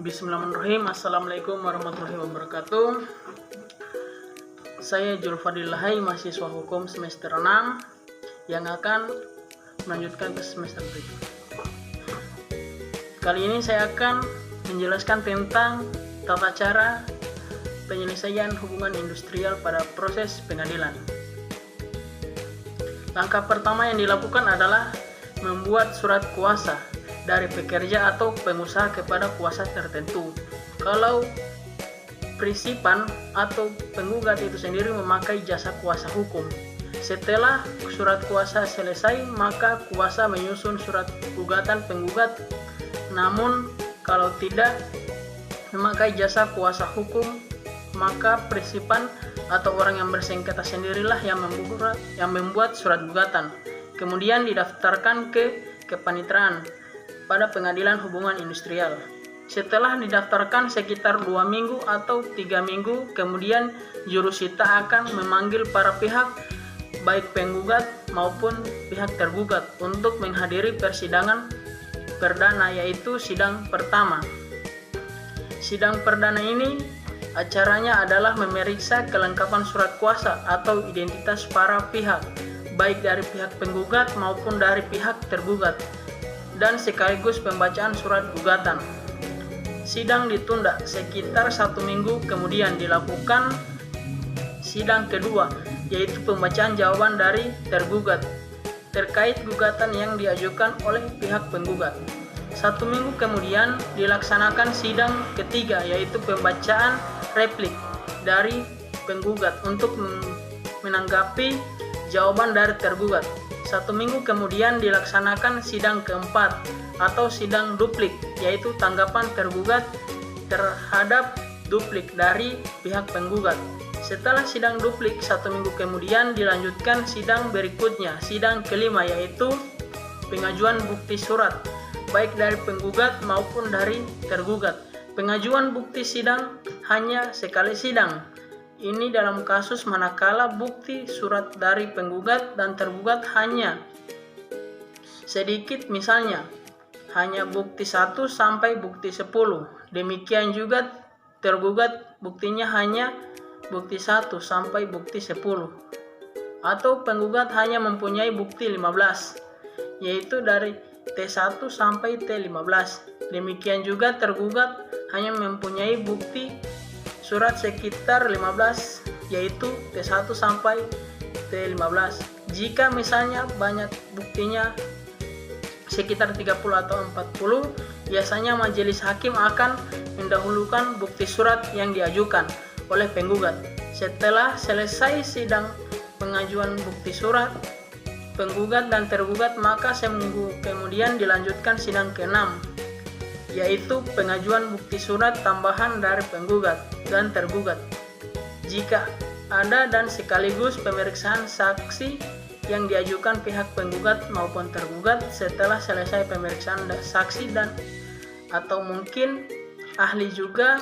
Bismillahirrahmanirrahim. Assalamualaikum warahmatullahi wabarakatuh. Saya Julfadil Lahai, mahasiswa hukum semester 6 yang akan melanjutkan ke semester 7. Kali ini saya akan menjelaskan tentang tata cara penyelesaian hubungan industrial pada proses pengadilan. Langkah pertama yang dilakukan adalah membuat surat kuasa dari pekerja atau pengusaha kepada kuasa tertentu. Kalau prisipan atau penggugat itu sendiri memakai jasa kuasa hukum. Setelah surat kuasa selesai, maka kuasa menyusun surat gugatan penggugat. Namun kalau tidak memakai jasa kuasa hukum, maka prisipan atau orang yang bersengketa sendirilah yang membuat surat gugatan. Kemudian didaftarkan ke kepanitraan pada pengadilan hubungan industrial. Setelah didaftarkan sekitar 2 minggu atau 3 minggu, kemudian jurusita akan memanggil para pihak, baik penggugat maupun pihak tergugat, untuk menghadiri persidangan perdana, yaitu sidang pertama. Sidang perdana ini acaranya adalah memeriksa kelengkapan surat kuasa atau identitas para pihak, baik dari pihak penggugat maupun dari pihak tergugat, dan sekaligus pembacaan surat gugatan. Sidang ditunda sekitar 1 minggu, kemudian dilakukan sidang kedua, yaitu pembacaan jawaban dari tergugat terkait gugatan yang diajukan oleh pihak penggugat. 1 minggu kemudian dilaksanakan sidang ketiga, yaitu pembacaan replik dari penggugat untuk menanggapi jawaban dari tergugat. 1 minggu kemudian dilaksanakan sidang keempat atau sidang duplik, yaitu tanggapan tergugat terhadap duplik dari pihak penggugat. Setelah sidang duplik 1 minggu kemudian dilanjutkan sidang berikutnya, sidang kelima, yaitu pengajuan bukti surat baik dari penggugat maupun dari tergugat. Pengajuan bukti sidang hanya sekali sidang. Ini dalam kasus manakala bukti surat dari penggugat dan tergugat hanya sedikit, misalnya hanya bukti 1 sampai bukti 10. Demikian juga tergugat buktinya hanya bukti 1 sampai bukti 10. Atau penggugat hanya mempunyai bukti 15, yaitu dari T1 sampai T15. Demikian juga tergugat hanya mempunyai bukti surat sekitar 15, yaitu T1 sampai T15. Jika misalnya banyak buktinya sekitar 30 atau 40, biasanya majelis hakim akan mendahulukan bukti surat yang diajukan oleh penggugat. Setelah selesai sidang pengajuan bukti surat penggugat dan tergugat, maka seminggu kemudian dilanjutkan sidang ke-6, yaitu pengajuan bukti surat tambahan dari penggugat dan tergugat jika ada, dan sekaligus pemeriksaan saksi yang diajukan pihak penggugat maupun tergugat. Setelah selesai pemeriksaan saksi dan atau mungkin ahli juga,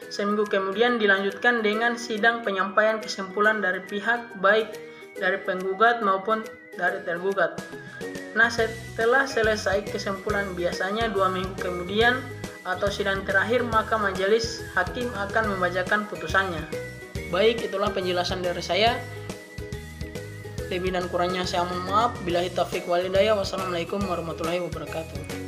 seminggu kemudian dilanjutkan dengan sidang penyampaian kesimpulan dari pihak baik dari penggugat maupun dari tergugat. Nah, setelah selesai kesimpulan biasanya 2 minggu kemudian atau sidang terakhir, maka majelis hakim akan membacakan putusannya. Baik, itulah penjelasan dari saya. Lebih dan kurangnya saya mohon maaf. Billahi taufiq wal hidayah. Wassalamualaikum warahmatullahi wabarakatuh.